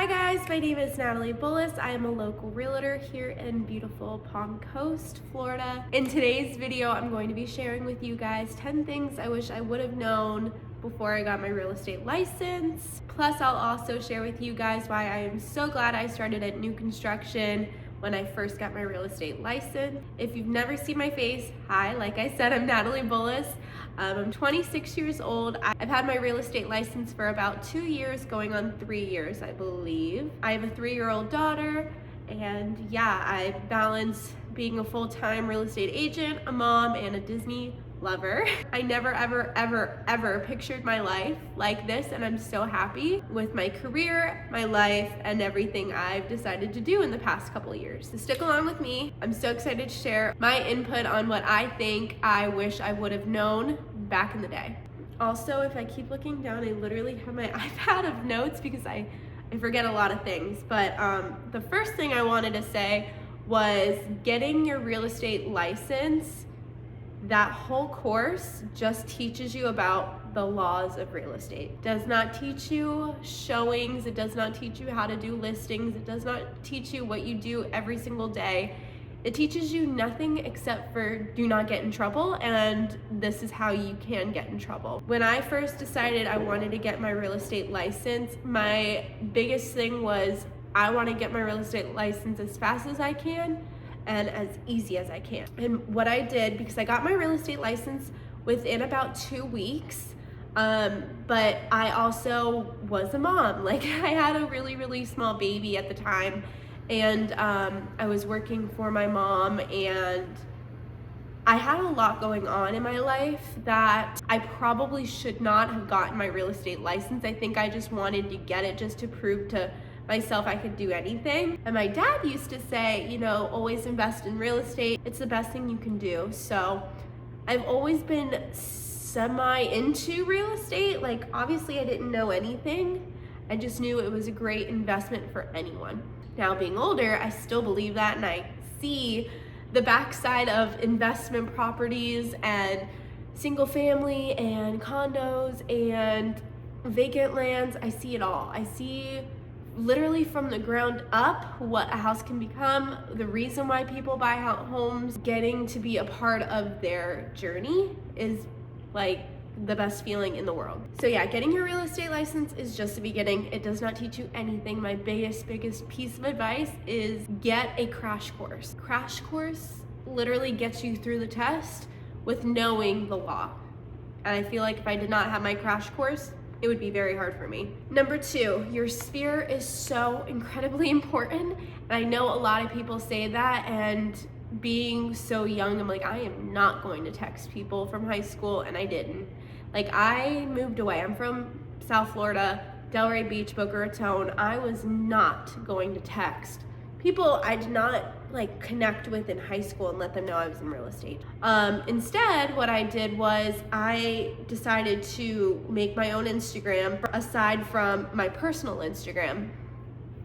Hi guys, my name is Natalie Bullis. I am a local realtor here in beautiful Palm Coast, Florida. In today's video, I'm going to be sharing with you guys 10 things I wish I would have known before I got my real estate license. Plus, I'll also share with you guys why I am so glad I started at new construction when I first got my real estate license. If you've never seen my face, hi, like I said, I'm Natalie Bullis. I'm 26 years old. I've had my real estate license for about 2 years, going on 3 years, I believe. I have a 3-year-old daughter, and yeah, I balance being a full-time real estate agent, a mom, and a Disney lover. I never ever pictured my life like this, and I'm so happy with my career, my life, and everything I've decided to do in the past couple of years. So stick along with me. I'm so excited to share my input on what I think I wish I would have known back in the day. Also, if I keep looking down, I literally have my iPad of notes because I forget a lot of things. But the first thing I wanted to say was getting your real estate license. That whole course just teaches you about the laws of real estate. It does not teach you showings. It does not teach you how to do listings. It does not teach you what you do every single day. It teaches you nothing except for do not get in trouble, and this is how you can get in trouble. When I first decided I wanted to get my real estate license, my biggest thing was I want to get my real estate license as fast as I can and as easy as I can. And what I did, because I got my real estate license within about 2 weeks, but I also was a mom. Like, I had a really small baby at the time, and I was working for my mom, and I had a lot going on in my life that I probably should not have gotten my real estate license. I think I just wanted to get it just to prove to myself I could do anything. And my dad used to say, you know, always invest in real estate. It's the best thing you can do. So I've always been semi into real estate. Like, obviously I didn't know anything. I just knew it was a great investment for anyone. Now, being older, I still believe that, and I see the backside of investment properties and single family and condos and vacant lands. I see it all. I see literally from the ground up what a house can become, the reason why people buy homes. Getting to be a part of their journey is like the best feeling in the world. So yeah, getting your real estate license is just the beginning. It does not teach you anything. My biggest piece of advice is get a crash course. Crash course literally gets you through the test with knowing the law. And I feel like if I did not have my crash course, it would be very hard for me. Number 2, your sphere is so incredibly important. And I know a lot of people say that, and being so young, I'm like, I am not going to text people from high school, and I didn't. Like, I moved away. I'm from South Florida, Delray Beach, Boca Raton. I was not going to text people I did not like connect with in high school and let them know I was in real estate. Instead, what I did was I decided to make my own Instagram aside from my personal Instagram.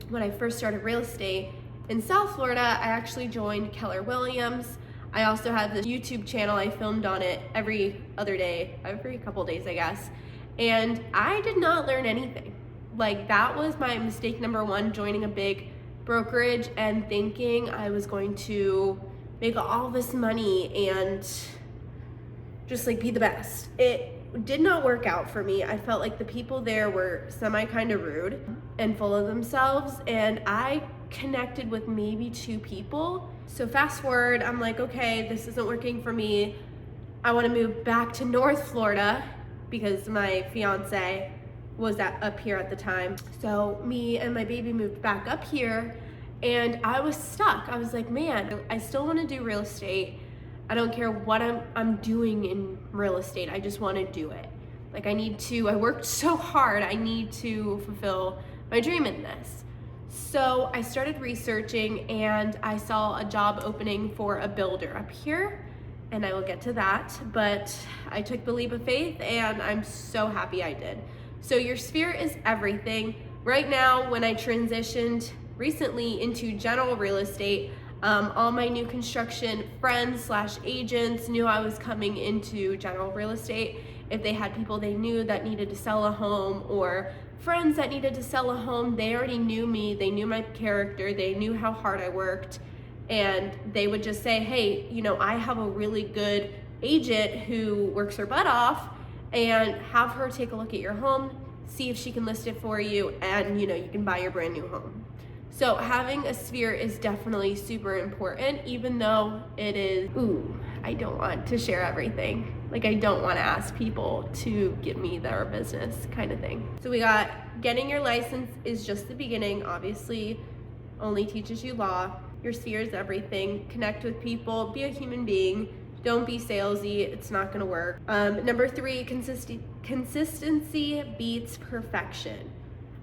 When I first started real estate in South Florida, I actually joined Keller Williams. I also have this YouTube channel. I filmed on it every other day, every couple days, I guess. And I did not learn anything. Like, that was my mistake number 1, joining a big brokerage and thinking I was going to make all this money and just like be the best. It did not work out for me. I felt like the people there were kind of rude and full of themselves, and I connected with maybe 2 people. So fast forward, I'm like, okay, this isn't working for me. I want to move back to North Florida because my fiance was up here at the time. So me and my baby moved back up here, and I was stuck. I was like, man, I still want to do real estate. I don't care what I'm doing in real estate. I just want to do it. Like, I worked so hard. I need to fulfill my dream in this. So I started researching, and I saw a job opening for a builder up here, and I will get to that. But I took the leap of faith, and I'm so happy I did. So your sphere is everything. Right now, when I transitioned recently into general real estate, all my new construction friends / agents knew I was coming into general real estate. If they had people they knew that needed to sell a home or friends that needed to sell a home, they already knew me, they knew my character, they knew how hard I worked, and they would just say, hey, you know, I have a really good agent who works her butt off, and have her take a look at your home, see if she can list it for you, and you know, you can buy your brand new home. So having a sphere is definitely super important, even though it is, I don't want to share everything. Like, I don't want to ask people to give me their business kind of thing. So we got getting your license is just the beginning, obviously only teaches you law. Your sphere is everything. Connect with people, be a human being. Don't be salesy, it's not gonna work. Number 3, consistency beats perfection.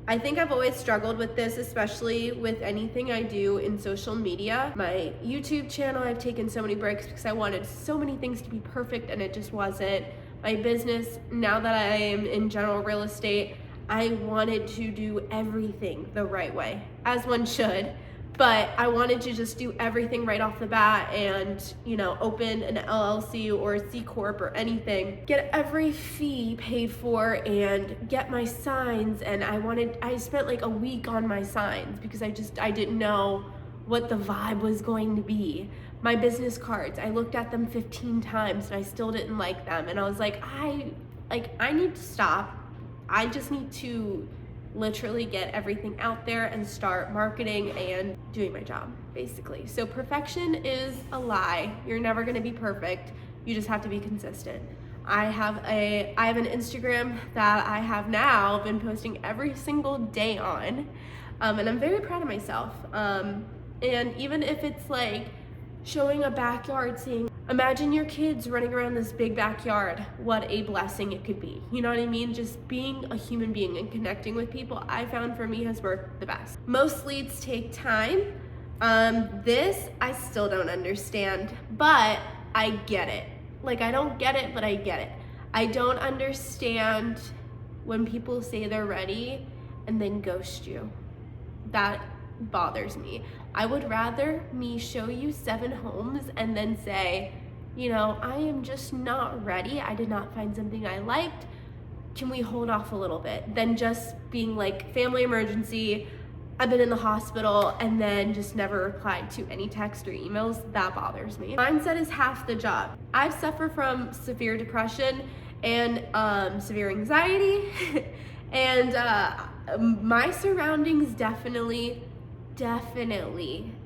I think I've always struggled with this, especially with anything I do in social media. My YouTube channel, I've taken so many breaks because I wanted so many things to be perfect and it just wasn't. My business, now that I am in general real estate, I wanted to do everything the right way, as one should. But I wanted to just do everything right off the bat and, you know, open an LLC or a C Corp or anything, get every fee paid for and get my signs. And I spent like a week on my signs because I didn't know what the vibe was going to be. My business cards, I looked at them 15 times and I still didn't like them. And I was like, I need to stop. I just need to literally get everything out there and start marketing and doing my job, basically. So perfection is a lie. You're never gonna be perfect. You just have to be consistent. I have an Instagram that I have now been posting every single day on, and I'm very proud of myself. And even if it's like showing a backyard, imagine your kids running around this big backyard, what a blessing it could be. You know what I mean? Just being a human being and connecting with people, I found for me has worked the best. Most leads take time. This I still don't understand, but I get it. Like, I don't get it, but I get it. I don't understand when people say they're ready and then ghost you. That bothers me. I would rather me show you 7 homes and then say, you know, I am just not ready. I did not find something I liked. Can we hold off a little bit? Than just being like, family emergency, I've been in the hospital, and then just never replied to any text or emails. That bothers me. Mindset is half the job. I've suffered from severe depression and severe anxiety and my surroundings definitely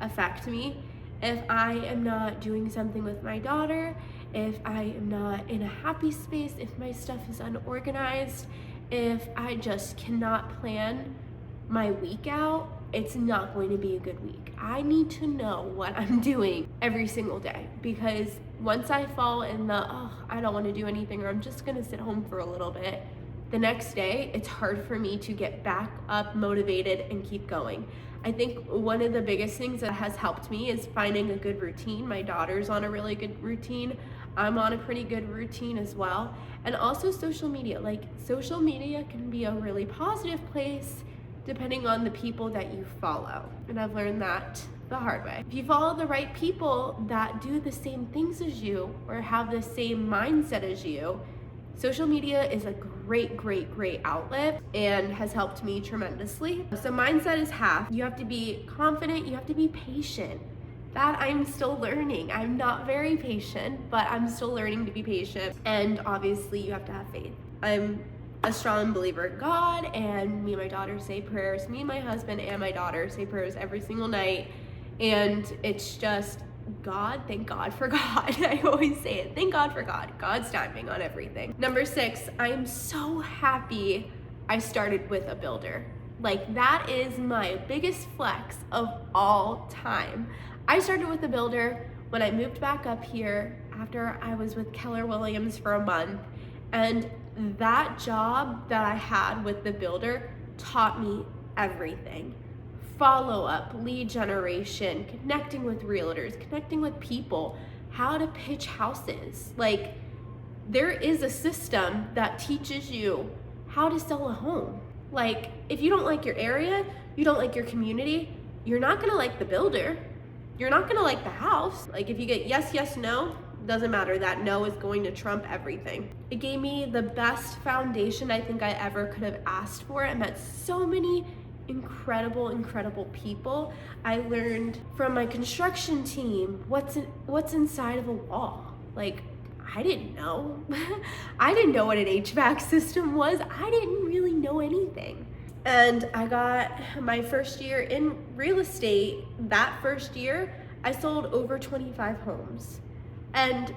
affect me. If I am not doing something with my daughter, if I am not in a happy space, if my stuff is unorganized, if I just cannot plan my week out, it's not going to be a good week. I need to know what I'm doing every single day, because once I fall in the, I don't want to do anything, or I'm just gonna sit home for a little bit, the next day, it's hard for me to get back up, motivated, and keep going. I think one of the biggest things that has helped me is finding a good routine. My daughter's on a really good routine. I'm on a pretty good routine as well. And also social media. Like, social media can be a really positive place depending on the people that you follow. And I've learned that the hard way. If you follow the right people that do the same things as you or have the same mindset as you, social media is a great outlet and has helped me tremendously. So mindset is half. You have to be confident, you have to be patient. That I'm still learning. I'm not very patient, but I'm still learning to be patient. And obviously you have to have faith. I'm a strong believer in God, and me and my daughter say prayers. Me and my husband and my daughter say prayers every single night. And it's just God, thank God for God. I always say it, thank God for God. God's timing on everything. Number 6, I'm so happy I started with a builder. Like, that is my biggest flex of all time. I started with a builder when I moved back up here after I was with Keller Williams for a month. And that job that I had with the builder taught me everything. Follow-up, lead generation, connecting with realtors, connecting with people, how to pitch houses. Like, there is a system that teaches you how to sell a home. Like, if you don't like your area, you don't like your community, you're not gonna like the builder. You're not gonna like the house. Like, if you get yes, no, Doesn't matter, that no is going to trump everything. It gave me the best foundation I think I ever could have asked for. I met so many incredible people. I learned from my construction team what's inside of a wall. Like, I didn't know. I didn't know what an HVAC system was. I didn't really know anything. And I got my first year in real estate. That first year, I sold over 25 homes. And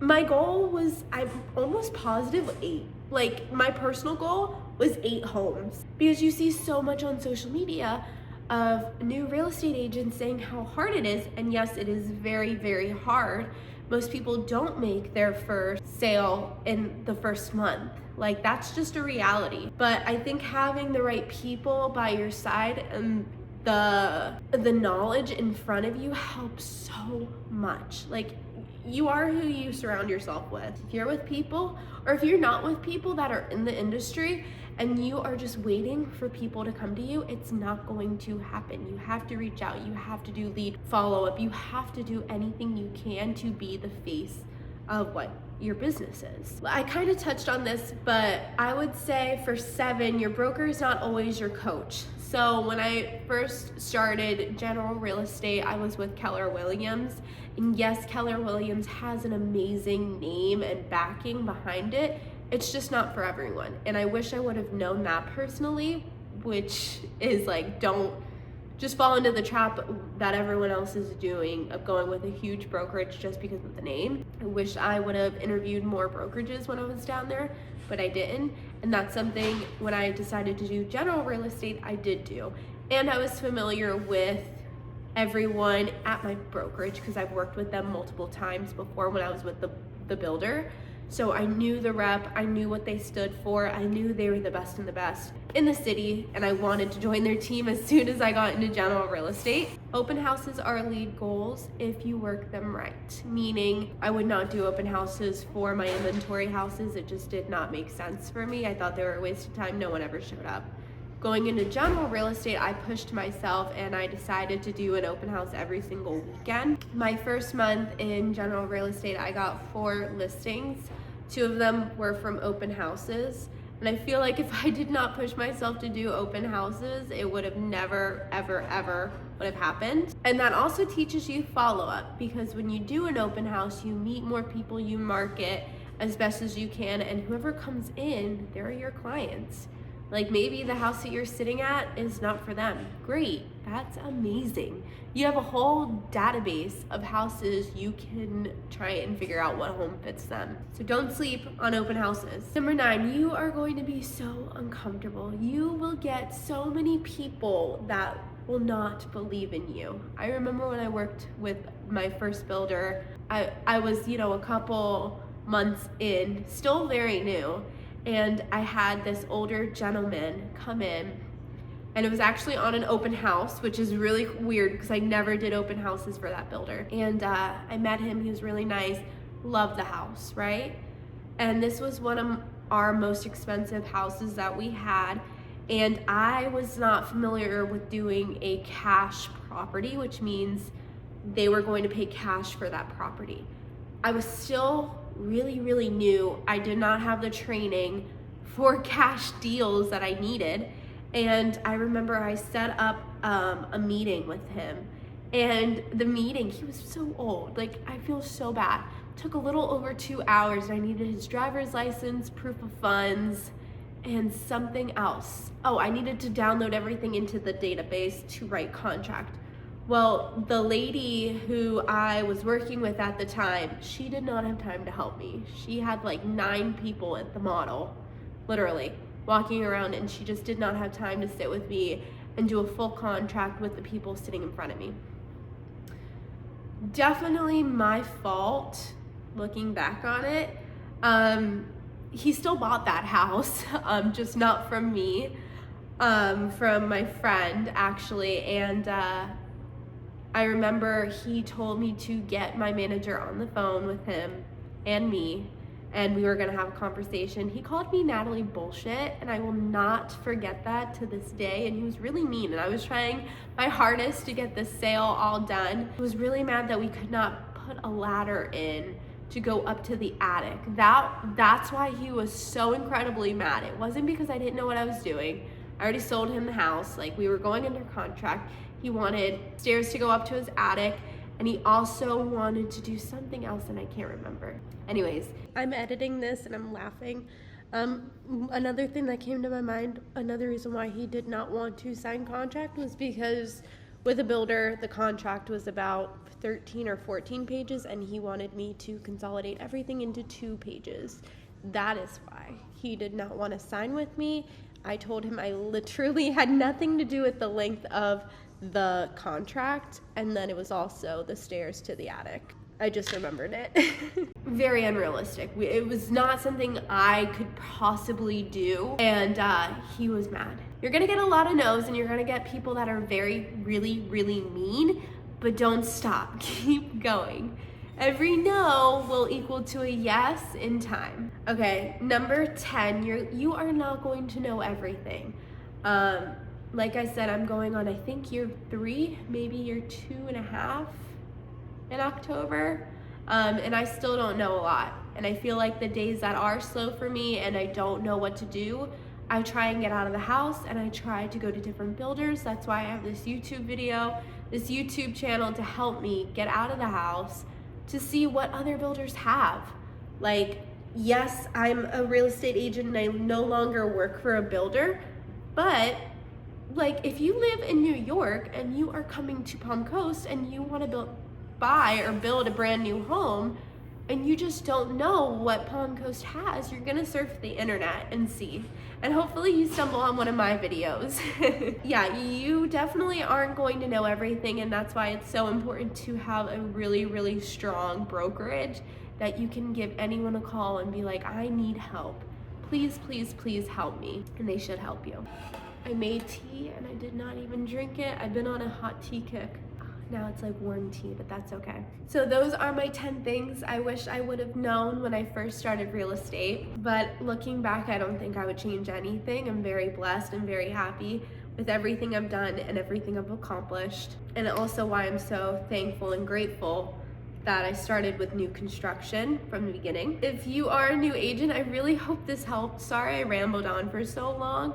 my goal was, I'm almost positive 8. Like, my personal goal was 8 homes. Because you see so much on social media of new real estate agents saying how hard it is. And yes, it is very hard. Most people don't make their first sale in the first month. Like, that's just a reality. But I think having the right people by your side and the knowledge in front of you helps so much. Like, you are who you surround yourself with. If you're with people, or if you're not with people that are in the industry and you are just waiting for people to come to you, it's not going to happen. You have to reach out. You have to do lead follow-up. You have to do anything you can to be the face of what your business is. I kind of touched on this, but I would say for 7, your broker is not always your coach. So when I first started general real estate, I was with Keller Williams. And yes, Keller Williams has an amazing name and backing behind it. It's just not for everyone. And I wish I would have known that personally, which is like, don't just fall into the trap that everyone else is doing of going with a huge brokerage just because of the name. I wish I would have interviewed more brokerages when I was down there, but I didn't. And that's something when I decided to do general real estate, I did do. And I was familiar with everyone at my brokerage because I've worked with them multiple times before when I was with the builder. So I knew the rep, I knew what they stood for, I knew they were the best in the city, and I wanted to join their team as soon as I got into general real estate. Open houses are lead goals if you work them right, meaning I would not do open houses for my inventory houses. It just did not make sense for me. I thought they were a waste of time. No one ever showed up. Going into general real estate, I pushed myself and I decided to do an open house every single weekend. My first month in general real estate, I got 4 listings. 2 of them were from open houses. And I feel like if I did not push myself to do open houses, it would have never, ever would have happened. And that also teaches you follow-up, because when you do an open house, you meet more people, you market as best as you can, and whoever comes in, they're your clients. Like, maybe the house that you're sitting at is not for them. Great, that's amazing. You have a whole database of houses you can try and figure out what home fits them. So don't sleep on open houses. Number 9, you are going to be so uncomfortable. You will get so many people that will not believe in you. I remember when I worked with my first builder, I was, a couple months in, still very new. And I had this older gentleman come in, and it was actually on an open house, which is really weird because I never did open houses for that builder. And I met him, he was really nice, loved the house, right? And this was one of our most expensive houses that we had. And I was not familiar with doing a cash property, which means they were going to pay cash for that property. I was still really new. I did not have the training for cash deals that I needed. And I remember I set up a meeting with him, and the meeting, he was so old, like, I feel so bad. It took a little over 2 hours. I needed his driver's license, proof of funds, and something else. Oh, I needed to download everything into the database to write contract. Well, the lady who I was working with at the time, she did not have time to help me. She had like 9 people at the model, literally, walking around, and she just did not have time to sit with me and do a full contract with the people sitting in front of me. Definitely my fault, looking back on it. He still bought that house, just not from me, from my friend, actually, and I remember he told me to get my manager on the phone with him and me, and we were gonna have a conversation. He called me Natalie bullshit, and I will not forget that to this day, and he was really mean, and I was trying my hardest to get this sale all done. He was really mad that we could not put a ladder in to go up to the attic. That's why he was so incredibly mad. It wasn't because I didn't know what I was doing. I already sold him the house. Like, we were going under contract. He wanted stairs to go up to his attic, and he also wanted to do something else, and I can't remember. Anyways, I'm editing this and I'm laughing. Another thing that came to my mind, another reason why he did not want to sign contract was because with a builder, the contract was about 13 or 14 pages, and he wanted me to consolidate everything into 2 pages. That is why he did not want to sign with me. I told him I literally had nothing to do with the length of the contract, and then it was also the stairs to the attic. I just remembered it. Very unrealistic. It was not something I could possibly do, and he was mad. You're gonna get a lot of no's, and you're gonna get people that are really mean, but don't stop. Keep going. Every no will equal to a yes in time. Okay, number 10, you are not going to know everything. Like I said, I'm going on, I think, year 3, maybe year 2.5 in October, and I still don't know a lot. And I feel like the days that are slow for me and I don't know what to do, I try and get out of the house, and I try to go to different builders. That's why I have this YouTube channel to help me get out of the house, to see what other builders have. Like, yes, I'm a real estate agent and I no longer work for a builder, but like, if you live in New York and you are coming to Palm Coast and you want to buy or build a brand new home, and you just don't know what Palm Coast has, you're gonna surf the internet and see. And hopefully you stumble on one of my videos. Yeah, you definitely aren't going to know everything, and that's why it's so important to have a really strong brokerage that you can give anyone a call and be like, I need help. Please help me. And they should help you. I made tea and I did not even drink it. I've been on a hot tea kick. Now it's like warm tea, but that's okay. So those are my 10 things I wish I would have known when I first started real estate. But looking back, I don't think I would change anything. I'm very blessed and very happy with everything I've done and everything I've accomplished. And also why I'm so thankful and grateful that I started with new construction from the beginning. If you are a new agent, I really hope this helped. Sorry I rambled on for so long,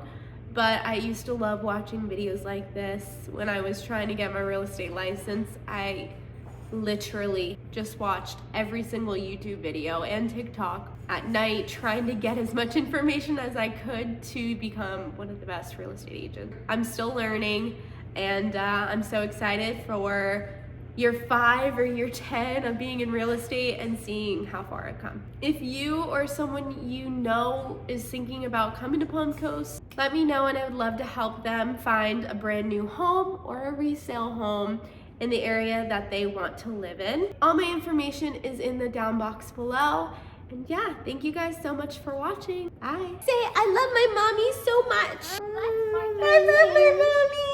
but I used to love watching videos like this. When I was trying to get my real estate license, I literally just watched every single YouTube video and TikTok at night, trying to get as much information as I could to become one of the best real estate agents. I'm still learning, and I'm so excited for year 5 or year 10 of being in real estate and seeing how far I've come. If you or someone you know is thinking about coming to Palm Coast, let me know, and I would love to help them find a brand new home or a resale home in the area that they want to live in. All my information is in the down box below. And yeah, thank you guys so much for watching. Bye. Say, I love my mommy so much. I love my mommy.